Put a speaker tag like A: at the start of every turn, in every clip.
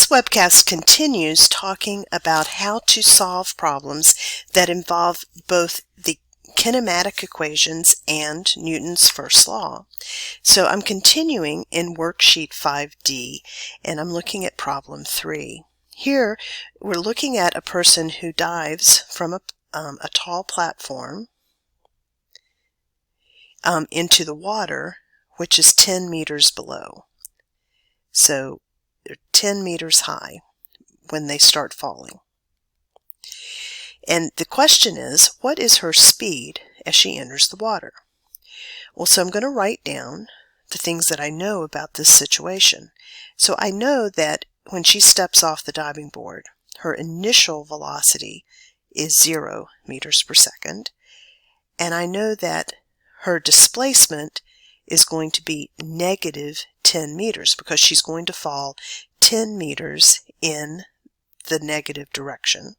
A: This webcast continues talking about how to solve problems that involve both the kinematic equations and Newton's first law. So I'm continuing in worksheet 5D, and I'm looking at problem 3. Here we're looking at a person who dives from a tall platform into the water, which is 10 meters below. So they're 10 meters high when they start falling. And the question is, what is her speed as she enters the water? Well, so I'm going to write down the things that I know about this situation. So I know that when she steps off the diving board, her initial velocity is 0 meters per second. And I know that her displacement is going to be negative 10 meters because she's going to fall 10 meters in the negative direction.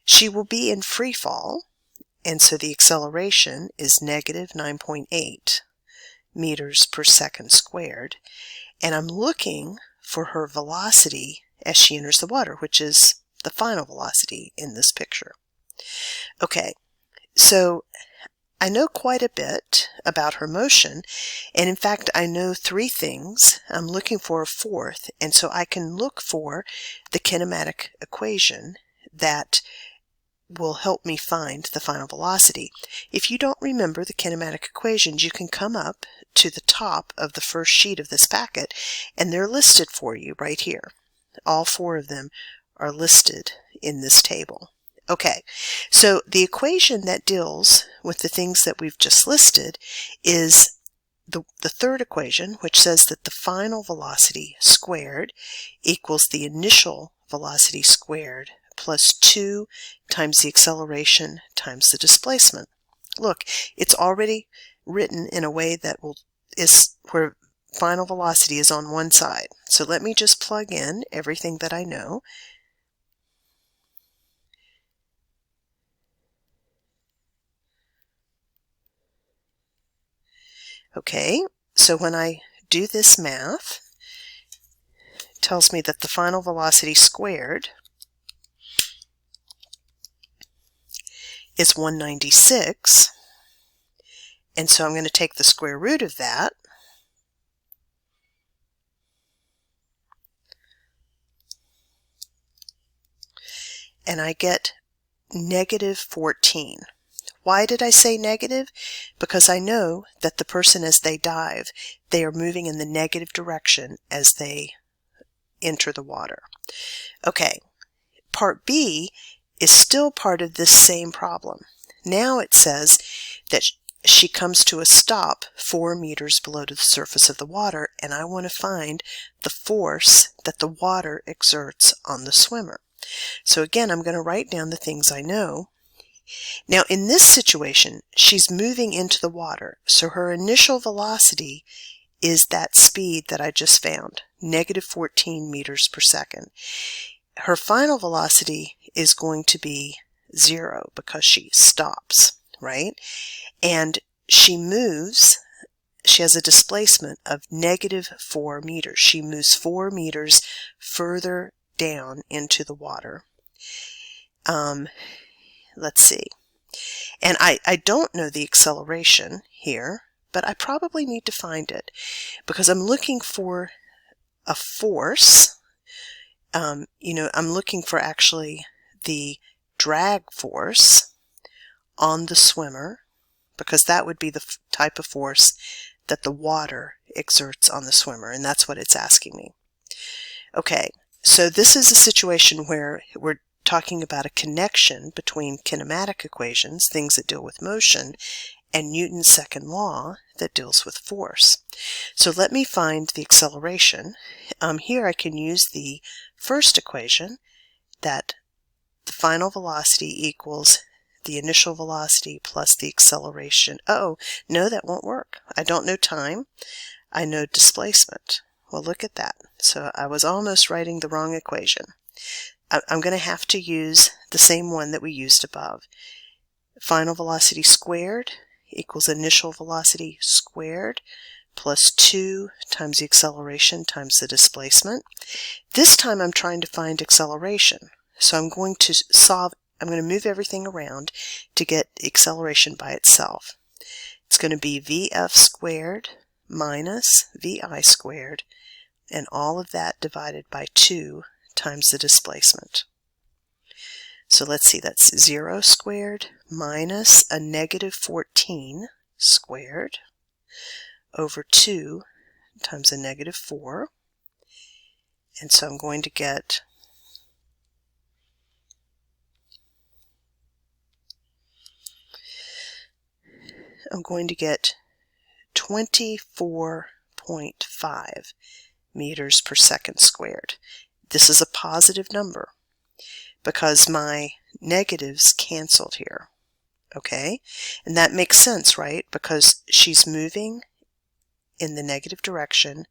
A: She will be in free fall, and so the acceleration is negative 9.8 meters per second squared. And I'm looking for her velocity as she enters the water, which is the final velocity in this picture. Okay, so I know quite a bit about her motion, and in fact I know 3 things. I'm looking for a 4th, and so I can look for the kinematic equation that will help me find the final velocity. If you don't remember the kinematic equations, you can come up to the top of the first sheet of this packet, and they're listed for you right here. All 4 of them are listed in this table. Okay, so the equation that deals with the things that we've just listed is the 3rd equation, which says that the final velocity squared equals the initial velocity squared plus 2 times the acceleration times the displacement. Look, it's already written in a way that is where final velocity is on one side. So let me just plug in everything that I know. Okay, so when I do this math, it tells me that the final velocity squared is 196, and so I'm going to take the square root of that, and I get negative 14. Why did I say negative? Because I know that the person, as they dive, they are moving in the negative direction as they enter the water. Okay, part B is still part of this same problem. Now it says that she comes to a stop 4 meters below to the surface of the water, and I want to find the force that the water exerts on the swimmer. So again, I'm going to write down the things I know. Now in this situation, she's moving into the water, so her initial velocity is that speed that I just found, negative 14 meters per second. Her final velocity is going to be 0 because she stops, right? And she moves, she has a displacement of negative 4 meters. She moves 4 meters further down into the water. Let's see. And I don't know the acceleration here, but I probably need to find it because I'm looking for a force. I'm looking for actually the drag force on the swimmer, because that would be the type of force that the water exerts on the swimmer, and that's what it's asking me. Okay, so this is a situation where we're talking about a connection between kinematic equations, things that deal with motion, and Newton's second law that deals with force. So let me find the acceleration. Here I can use the first equation, that the final velocity equals the initial velocity plus the acceleration. Oh, no, that won't work. I don't know time. I know displacement. Well, look at that. So I was almost writing the wrong equation. I'm going to have to use the same one that we used above. Final velocity squared equals initial velocity squared plus 2 times the acceleration times the displacement. This time I'm trying to find acceleration. So I'm going to move everything around to get acceleration by itself. It's going to be VF squared minus VI squared, and all of that divided by 2 times the displacement. So let's see, that's 0 squared minus a negative 14 squared over 2 times a negative 4. And so I'm going to get I'm going to get 24.5 meters per second squared. This is a positive number because my negatives canceled here. Okay? And that makes sense, right? Because she's moving in the negative direction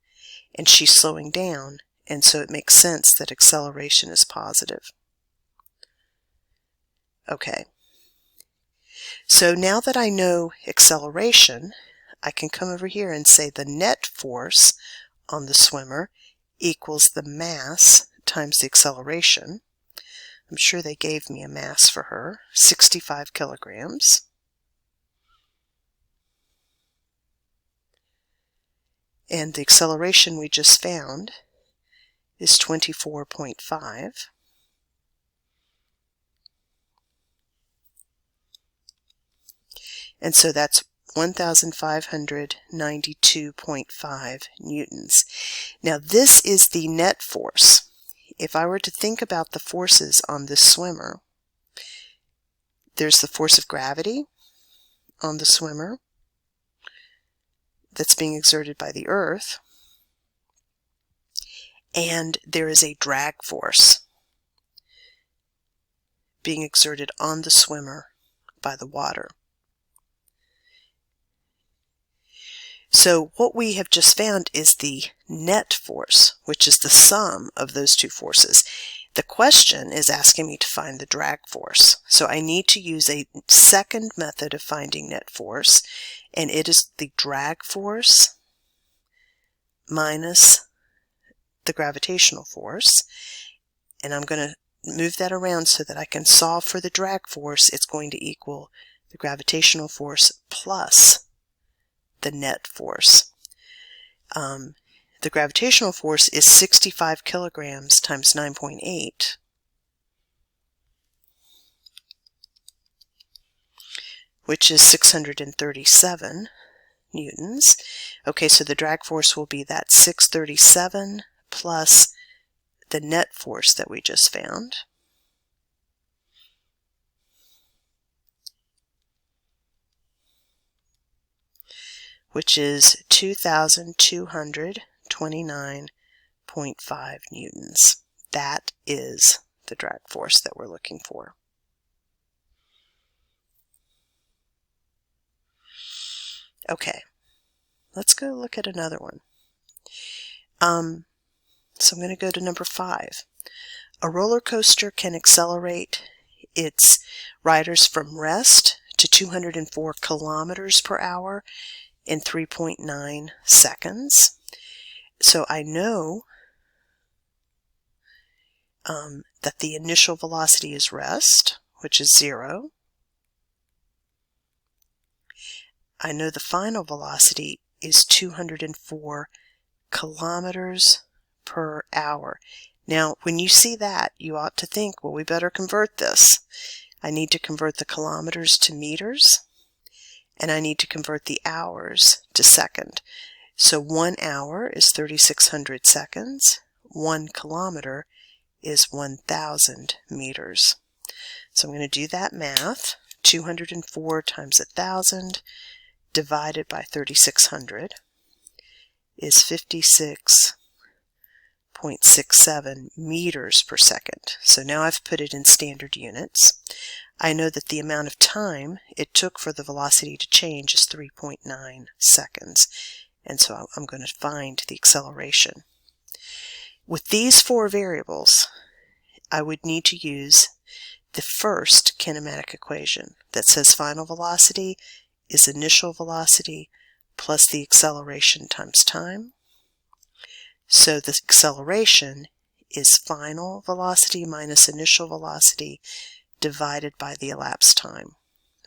A: and she's slowing down, and so it makes sense that acceleration is positive. Okay. So now that I know acceleration, I can come over here and say the net force on the swimmer equals the mass times the acceleration. I'm sure they gave me a mass for her, 65 kilograms. And the acceleration we just found is 24.5. And so that's 1,592.5 newtons. Now this is the net force. If I were to think about the forces on this swimmer, there's the force of gravity on the swimmer that's being exerted by the earth, and there is a drag force being exerted on the swimmer by the water. So what we have just found is the net force, which is the sum of those two forces. The question is asking me to find the drag force. So I need to use a second method of finding net force, and it is the drag force minus the gravitational force. And I'm going to move that around so that I can solve for the drag force. It's going to equal the gravitational force plus the net force. The gravitational force is 65 kilograms times 9.8, which is 637 newtons. Okay, so the drag force will be that 637 plus the net force that we just found. Which is 2,229.5 newtons. That is the drag force that we're looking for. Okay, let's go look at another one. So I'm going to go to number 5. A roller coaster can accelerate its riders from rest to 204 kilometers per hour in 3.9 seconds. So I know that the initial velocity is rest, which is 0. I know the final velocity is 204 kilometers per hour. Now, when you see that, you ought to think, well, we better convert this. I need to convert the kilometers to meters, and I need to convert the hours to second. So 1 hour is 3,600 seconds. 1 kilometer is 1,000 meters. So I'm going to do that math. 204 times 1,000 divided by 3,600 is 56.67 meters per second. So now I've put it in standard units. I know that the amount of time it took for the velocity to change is 3.9 seconds. And so I'm going to find the acceleration. With these 4 variables, I would need to use the first kinematic equation that says final velocity is initial velocity plus the acceleration times time. So the acceleration is final velocity minus initial velocity divided by the elapsed time.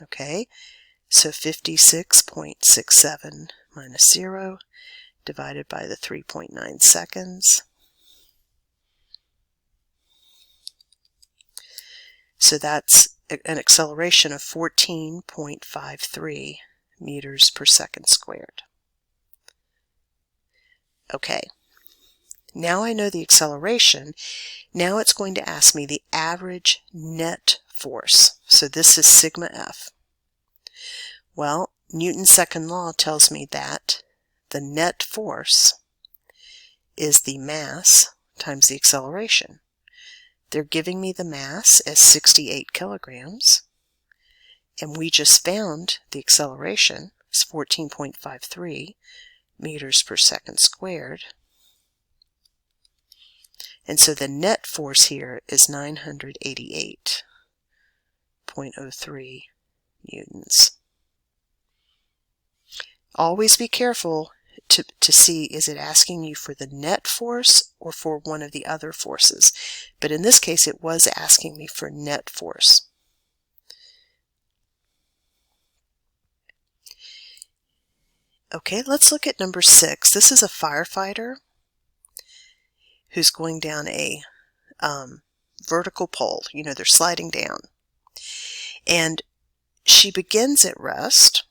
A: Okay, so 56.67 minus 0 divided by the 3.9 seconds. So that's an acceleration of 14.53 meters per second squared. Okay, now I know the acceleration. Now it's going to ask me the average net force. So this is sigma F. Well, Newton's second law tells me that the net force is the mass times the acceleration. They're giving me the mass as 68 kilograms, and we just found the acceleration is 14.53 meters per second squared. And so the net force here is 988.03 newtons. Always be careful to see, is it asking you for the net force or for one of the other forces? But in this case, it was asking me for net force. Okay, let's look at number 6. This is a firefighter who's going down a vertical pole. You know, they're sliding down. And she begins at rest.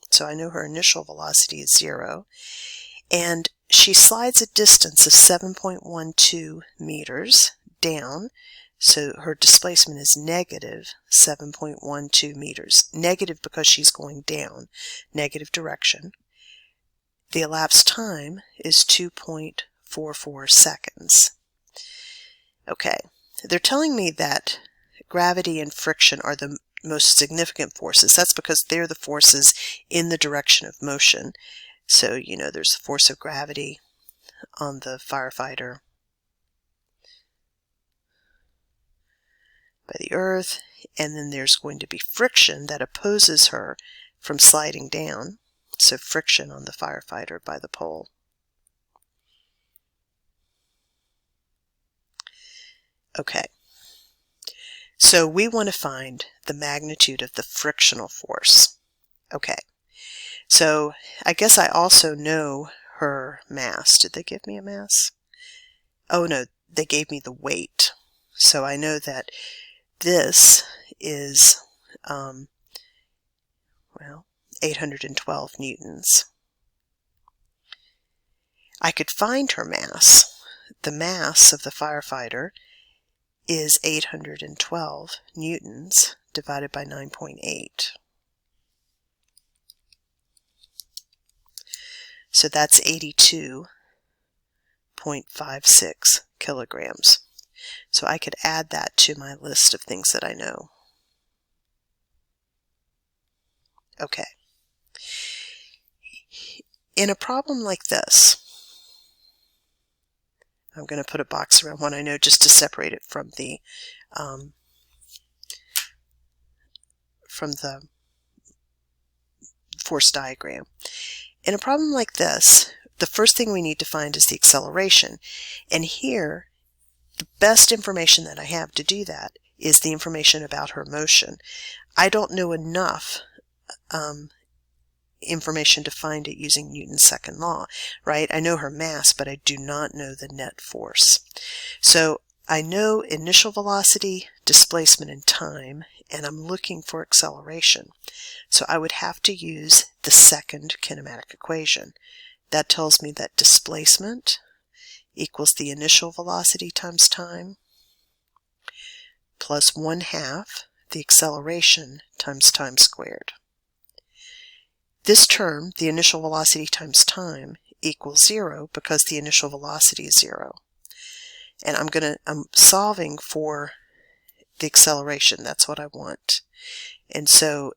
A: So I know her initial velocity is 0. And she slides a distance of 7.12 meters down. So her displacement is negative 7.12 meters. Negative because she's going down, negative direction. The elapsed time is 2.44 seconds. Okay, they're telling me that gravity and friction are the most significant forces. That's because they're the forces in the direction of motion. So, you know, there's the force of gravity on the firefighter by the earth, and then there's going to be friction that opposes her from sliding down. So friction on the firefighter by the pole. Okay. So we want to find the magnitude of the frictional force. Okay, so I guess I also know her mass. Did they give me a mass? Oh no, they gave me the weight. So I know that this is, 812 newtons. I could find her mass. The mass of the firefighter is 812 newtons divided by 9.8. So that's 82.56 kilograms. So I could add that to my list of things that I know. Okay. In a problem like this, I'm going to put a box around one I know just to separate it from the force diagram. In a problem like this, the first thing we need to find is the acceleration. And here, the best information that I have to do that is the information about her motion. I don't know enough information to find it using Newton's second law, right? I know her mass, but I do not know the net force. So I know initial velocity, displacement, and time, and I'm looking for acceleration. So I would have to use the second kinematic equation. That tells me that displacement equals the initial velocity times time plus 1/2 the acceleration times time squared. This term, the initial velocity times time, equals 0 because the initial velocity is 0. And I'm solving for the acceleration. That's what I want. And so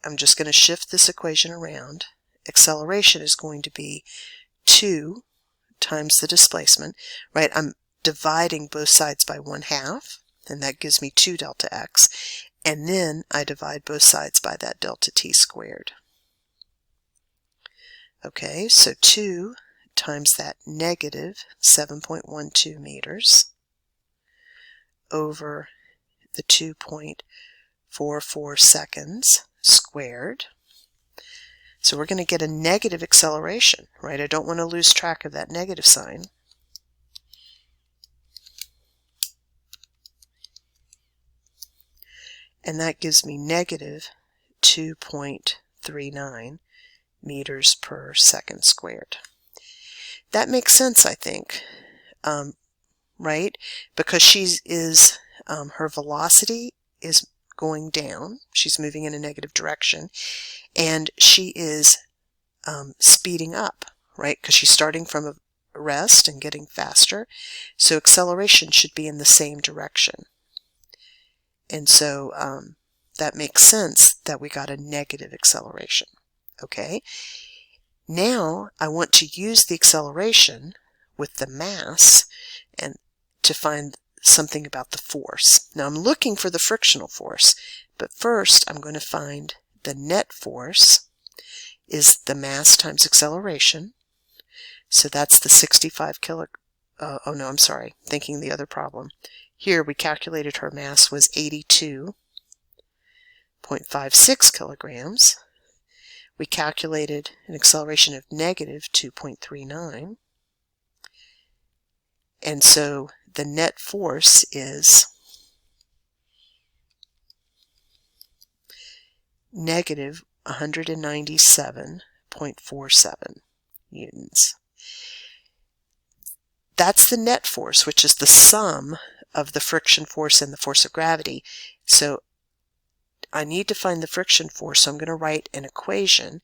A: I'm just going to shift this equation around. Acceleration is going to be 2 times the displacement, right? I'm dividing both sides by 1/2, and that gives me 2 delta x. And then I divide both sides by that delta t squared. Okay, so 2 times that negative 7.12 meters over the 2.44 seconds squared. So we're going to get a negative acceleration, right? I don't want to lose track of that negative sign. And that gives me negative 2.39 meters per second squared. That makes sense, I think, right? Because her velocity is going down. She's moving in a negative direction. And she is speeding up, right? Because she's starting from a rest and getting faster. So acceleration should be in the same direction. And so that makes sense that we got a negative acceleration. Okay. Now I want to use the acceleration with the mass and to find something about the force. Now I'm looking for the frictional force, but first I'm going to find the net force is the mass times acceleration. So that's the 65 oh no, I'm sorry, thinking the other problem. Here we calculated her mass was 82.56 kilograms. We calculated an acceleration of negative 2.39. And so the net force is negative 197.47 newtons. That's the net force, which is the sum of the friction force and the force of gravity. So I need to find the friction force, so I'm going to write an equation.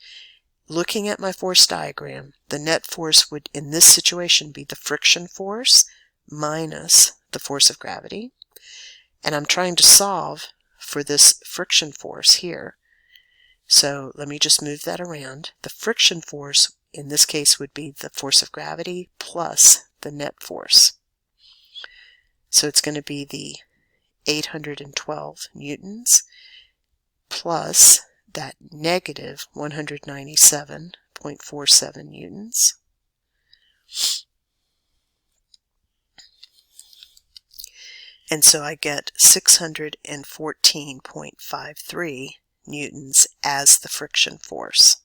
A: Looking at my force diagram, the net force would, in this situation, be the friction force minus the force of gravity. And I'm trying to solve for this friction force here. So let me just move that around. The friction force, in this case, would be the force of gravity plus the net force. So it's going to be the 812 newtons plus that negative 197.47 newtons. And so I get 614.53 newtons as the friction force.